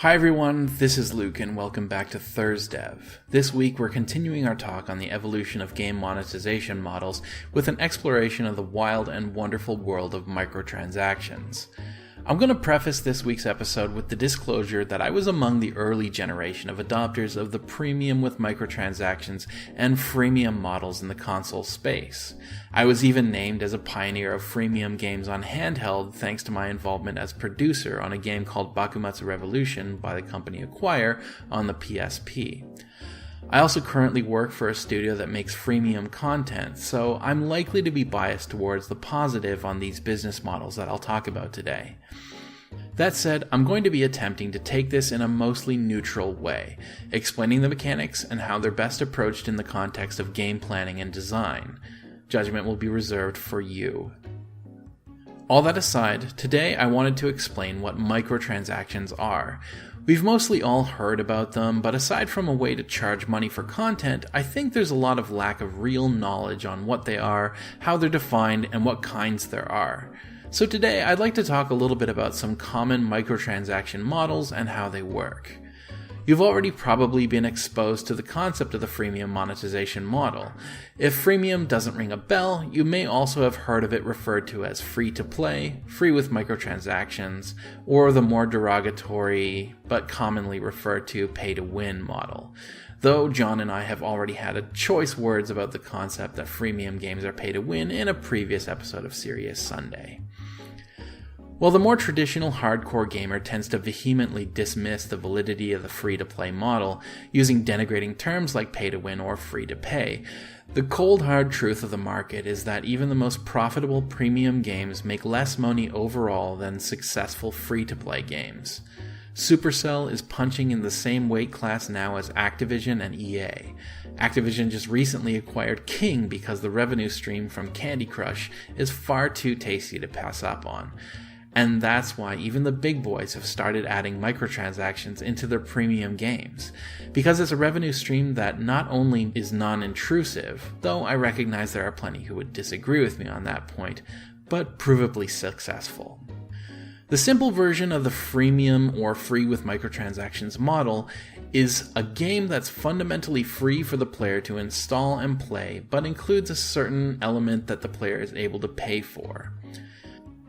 Hi everyone, this is Luke and welcome back to ThursDev. This week we're continuing our talk on the evolution of game monetization models with an exploration of the wild and wonderful world of microtransactions. I'm going to preface this week's episode with the disclosure that I was among the early generation of adopters of the premium with microtransactions and freemium models in the console space. I was even named as a pioneer of freemium games on handheld thanks to my involvement as producer on a game called Bakumatsu Revolution by the company Acquire on the PSP. I also currently work for a studio that makes freemium content, so I'm likely to be biased towards the positive on these business models that I'll talk about today. That said, I'm going to be attempting to take this in a mostly neutral way, explaining the mechanics and how they're best approached in the context of game planning and design. Judgment will be reserved for you. All that aside, today I wanted to explain what microtransactions are. We've mostly all heard about them, but aside from a way to charge money for content, I think there's a lot of lack of real knowledge on what they are, how they're defined, and what kinds there are. So today I'd like to talk a little bit about some common microtransaction models and how they work. You've already probably been exposed to the concept of the freemium monetization model. If freemium doesn't ring a bell, you may also have heard of it referred to as free-to-play, free with microtransactions, or the more derogatory but commonly referred to pay-to-win model. Though John and I have already had a choice words about the concept that freemium games are pay-to-win in a previous episode of Serious Sunday. While the more traditional hardcore gamer tends to vehemently dismiss the validity of the free-to-play model, using denigrating terms like pay-to-win or free-to-pay, the cold hard truth of the market is that even the most profitable premium games make less money overall than successful free-to-play games. Supercell is punching in the same weight class now as Activision and EA. Activision just recently acquired King because the revenue stream from Candy Crush is far too tasty to pass up on. And that's why even the big boys have started adding microtransactions into their premium games, because it's a revenue stream that not only is non-intrusive, though I recognize there are plenty who would disagree with me on that point, but provably successful. The simple version of the freemium or free with microtransactions model is a game that's fundamentally free for the player to install and play, but includes a certain element that the player is able to pay for.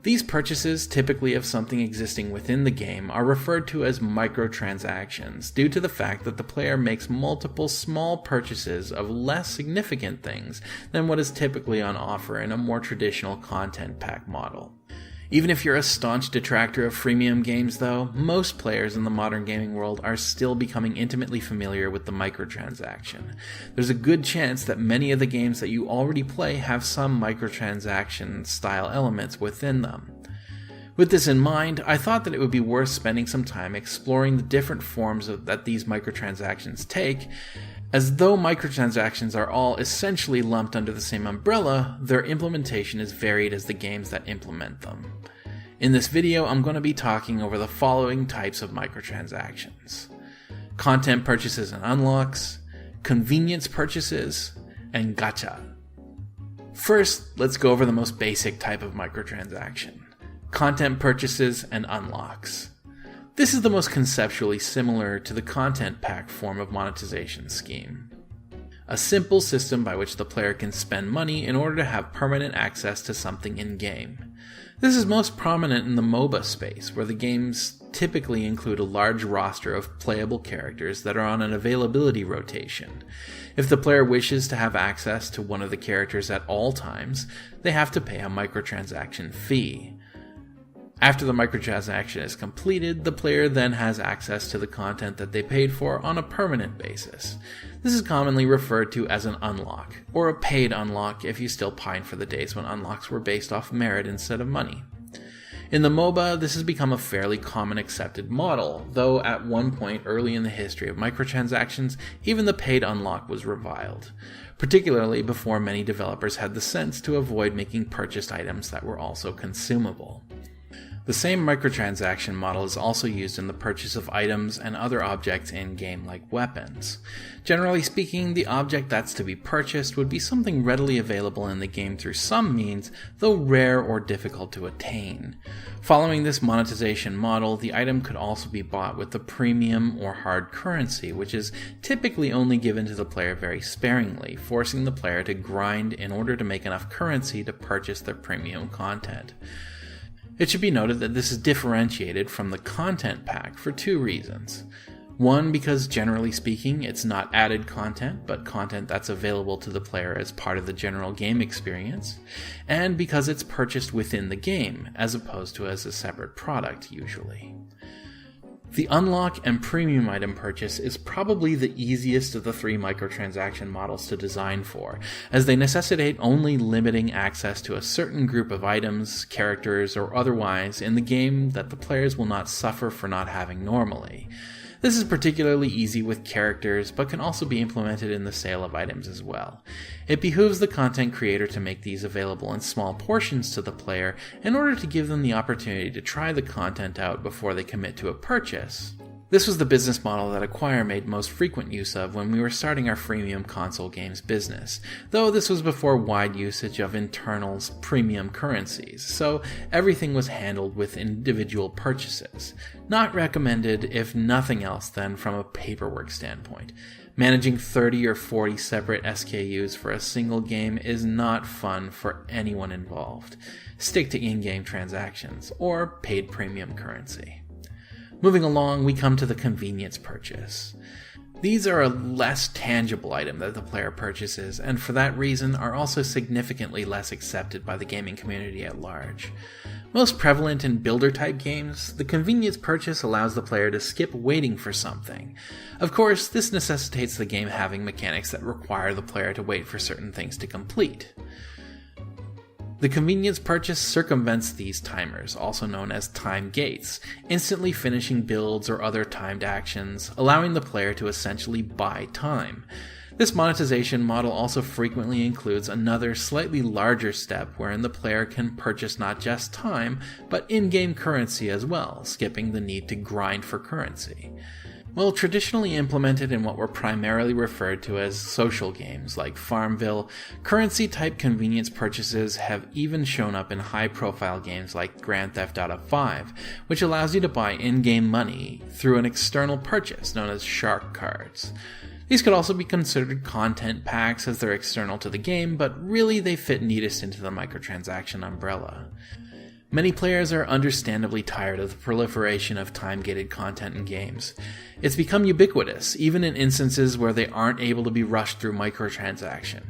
These purchases, typically of something existing within the game, are referred to as microtransactions due to the fact that the player makes multiple small purchases of less significant things than what is typically on offer in a more traditional content pack model. Even if you're a staunch detractor of freemium games though, most players in the modern gaming world are still becoming intimately familiar with the microtransaction. There's a good chance that many of the games that you already play have some microtransaction style elements within them. With this in mind, I thought that it would be worth spending some time exploring the different forms that these microtransactions take. As though microtransactions are all essentially lumped under the same umbrella, their implementation is varied as the games that implement them. In this video, I'm going to be talking over the following types of microtransactions: content purchases and unlocks, convenience purchases, and gacha. First, let's go over the most basic type of microtransaction: content purchases and unlocks. This is the most conceptually similar to the content pack form of monetization scheme. A simple system by which the player can spend money in order to have permanent access to something in-game. This is most prominent in the MOBA space, where the games typically include a large roster of playable characters that are on an availability rotation. If the player wishes to have access to one of the characters at all times, they have to pay a microtransaction fee. After the microtransaction is completed, the player then has access to the content that they paid for on a permanent basis. This is commonly referred to as an unlock, or a paid unlock if you still pine for the days when unlocks were based off merit instead of money. In the MOBA, this has become a fairly common accepted model, though at one point early in the history of microtransactions, even the paid unlock was reviled, particularly before many developers had the sense to avoid making purchased items that were also consumable. The same microtransaction model is also used in the purchase of items and other objects in-game like weapons. Generally speaking, the object that's to be purchased would be something readily available in the game through some means, though rare or difficult to attain. Following this monetization model, the item could also be bought with the premium or hard currency, which is typically only given to the player very sparingly, forcing the player to grind in order to make enough currency to purchase their premium content. It should be noted that this is differentiated from the content pack for two reasons. One, because generally speaking, it's not added content, but content that's available to the player as part of the general game experience, and because it's purchased within the game, as opposed to as a separate product usually. The unlock and premium item purchase is probably the easiest of the three microtransaction models to design for, as they necessitate only limiting access to a certain group of items, characters, or otherwise in the game that the players will not suffer for not having normally. This is particularly easy with characters, but can also be implemented in the sale of items as well. It behooves the content creator to make these available in small portions to the player in order to give them the opportunity to try the content out before they commit to a purchase. This was the business model that Acquire made most frequent use of when we were starting our freemium console games business, though this was before wide usage of internal premium currencies, so everything was handled with individual purchases. Not recommended, if nothing else, then from a paperwork standpoint. Managing 30 or 40 separate SKUs for a single game is not fun for anyone involved. Stick to in-game transactions, or paid premium currency. Moving along, we come to the convenience purchase. These are a less tangible item that the player purchases, and for that reason are also significantly less accepted by the gaming community at large. Most prevalent in builder-type games, the convenience purchase allows the player to skip waiting for something. Of course, this necessitates the game having mechanics that require the player to wait for certain things to complete. The convenience purchase circumvents these timers, also known as time gates, instantly finishing builds or other timed actions, allowing the player to essentially buy time. This monetization model also frequently includes another slightly larger step wherein the player can purchase not just time, but in-game currency as well, skipping the need to grind for currency. While traditionally implemented in what were primarily referred to as social games like Farmville, currency-type convenience purchases have even shown up in high-profile games like Grand Theft Auto 5, which allows you to buy in-game money through an external purchase known as shark cards. These could also be considered content packs as they're external to the game, but really they fit neatest into the microtransaction umbrella. Many players are understandably tired of the proliferation of time-gated content in games. It's become ubiquitous, even in instances where they aren't able to be rushed through microtransaction.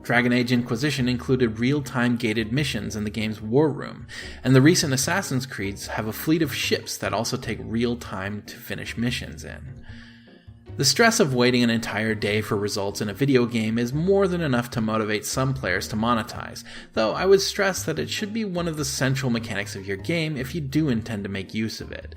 Dragon Age Inquisition included real-time gated missions in the game's war room, and the recent Assassin's Creeds have a fleet of ships that also take real time to finish missions in. The stress of waiting an entire day for results in a video game is more than enough to motivate some players to monetize, though I would stress that it should be one of the central mechanics of your game if you do intend to make use of it.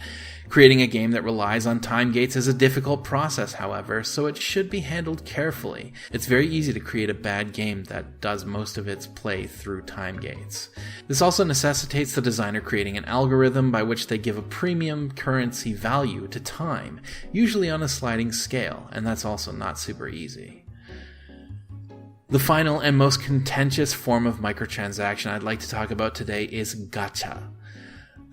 Creating a game that relies on time gates is a difficult process, however, so it should be handled carefully. It's very easy to create a bad game that does most of its play through time gates. This also necessitates the designer creating an algorithm by which they give a premium currency value to time, usually on a sliding scale, and that's also not super easy. The final and most contentious form of microtransaction I'd like to talk about today is Gacha.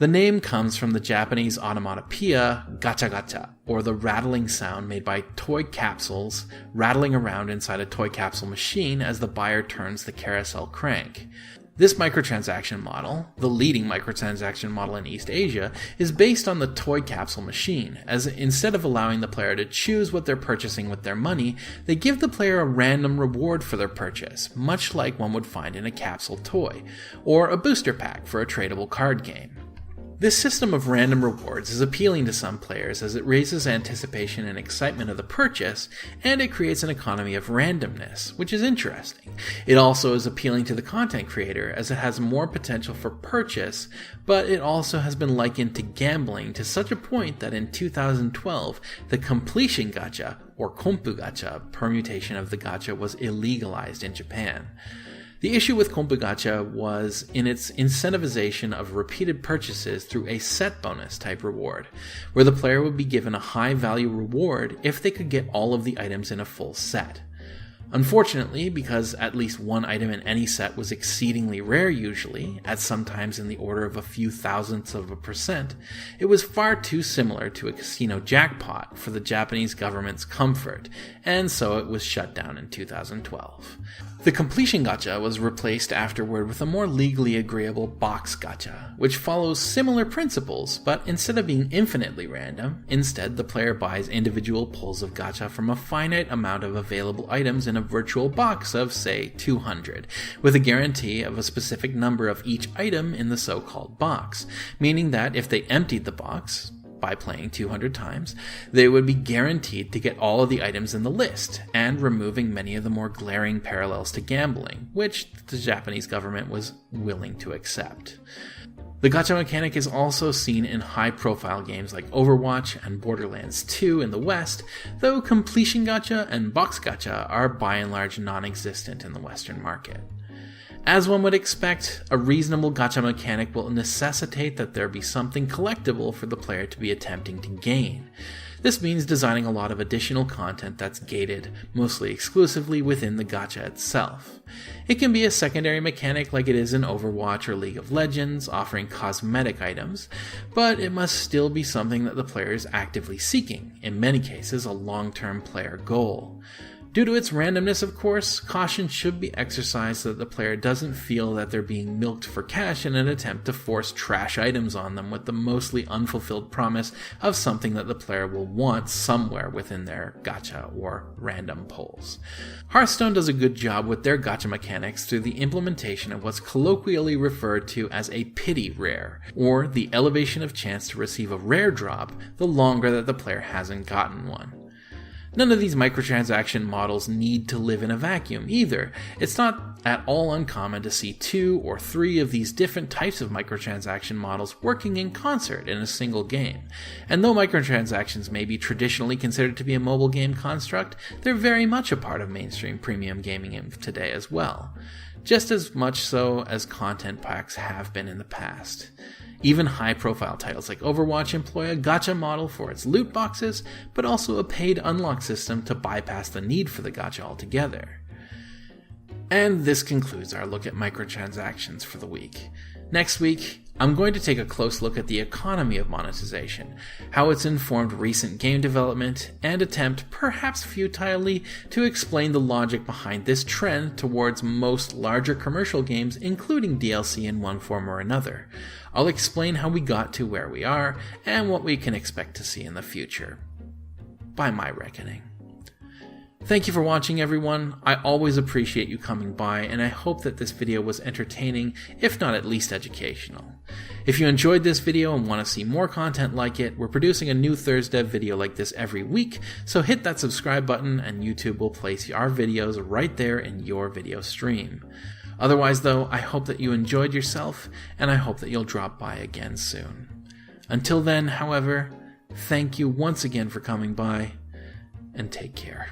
The name comes from the Japanese onomatopoeia gacha gacha, or the rattling sound made by toy capsules rattling around inside a toy capsule machine as the buyer turns the carousel crank. This microtransaction model, the leading microtransaction model in East Asia, is based on the toy capsule machine, as instead of allowing the player to choose what they're purchasing with their money, they give the player a random reward for their purchase, much like one would find in a capsule toy, or a booster pack for a tradable card game. This system of random rewards is appealing to some players as it raises anticipation and excitement of the purchase, and it creates an economy of randomness, which is interesting. It also is appealing to the content creator as it has more potential for purchase, but it also has been likened to gambling to such a point that in 2012, the completion gacha, or kompu gacha, permutation of the gacha was illegalized in Japan. The issue with Kompu Gacha was in its incentivization of repeated purchases through a set bonus type reward, where the player would be given a high value reward if they could get all of the items in a full set. Unfortunately, because at least one item in any set was exceedingly rare usually, at sometimes in the order of a few thousandths of a percent, it was far too similar to a casino jackpot for the Japanese government's comfort, and so it was shut down in 2012. The completion gacha was replaced afterward with a more legally agreeable box gacha, which follows similar principles, but instead of being infinitely random, instead the player buys individual pulls of gacha from a finite amount of available items in a virtual box of, say, 200, with a guarantee of a specific number of each item in the so-called box, meaning that if they emptied the box, by playing 200 times, they would be guaranteed to get all of the items in the list, and removing many of the more glaring parallels to gambling, which the Japanese government was willing to accept. The gacha mechanic is also seen in high-profile games like Overwatch and Borderlands 2 in the West, though completion gacha and box gacha are by and large non-existent in the Western market. As one would expect, a reasonable gacha mechanic will necessitate that there be something collectible for the player to be attempting to gain. This means designing a lot of additional content that's gated, mostly exclusively within the gacha itself. It can be a secondary mechanic like it is in Overwatch or League of Legends, offering cosmetic items, but it must still be something that the player is actively seeking, in many cases a long-term player goal. Due to its randomness, of course, caution should be exercised so that the player doesn't feel that they're being milked for cash in an attempt to force trash items on them with the mostly unfulfilled promise of something that the player will want somewhere within their gacha or random pulls. Hearthstone does a good job with their gacha mechanics through the implementation of what's colloquially referred to as a pity rare, or the elevation of chance to receive a rare drop the longer that the player hasn't gotten one. None of these microtransaction models need to live in a vacuum either. It's not at all uncommon to see 2 or 3 of these different types of microtransaction models working in concert in a single game. And though microtransactions may be traditionally considered to be a mobile game construct, they're very much a part of mainstream premium gaming today as well. Just as much so as content packs have been in the past. Even high-profile titles like Overwatch employ a gacha model for its loot boxes, but also a paid unlock system to bypass the need for the gacha altogether. And this concludes our look at microtransactions for the week. Next week, I'm going to take a close look at the economy of monetization, how it's informed recent game development, and attempt, perhaps futilely, to explain the logic behind this trend towards most larger commercial games, including DLC in one form or another. I'll explain how we got to where we are, and what we can expect to see in the future. By my reckoning. Thank you for watching, everyone. I always appreciate you coming by, and I hope that this video was entertaining, if not at least educational. If you enjoyed this video and want to see more content like it, we're producing a new ThursDev video like this every week, so hit that subscribe button and YouTube will place our videos right there in your video stream. Otherwise, though, I hope that you enjoyed yourself, and I hope that you'll drop by again soon. Until then, however, thank you once again for coming by, and take care.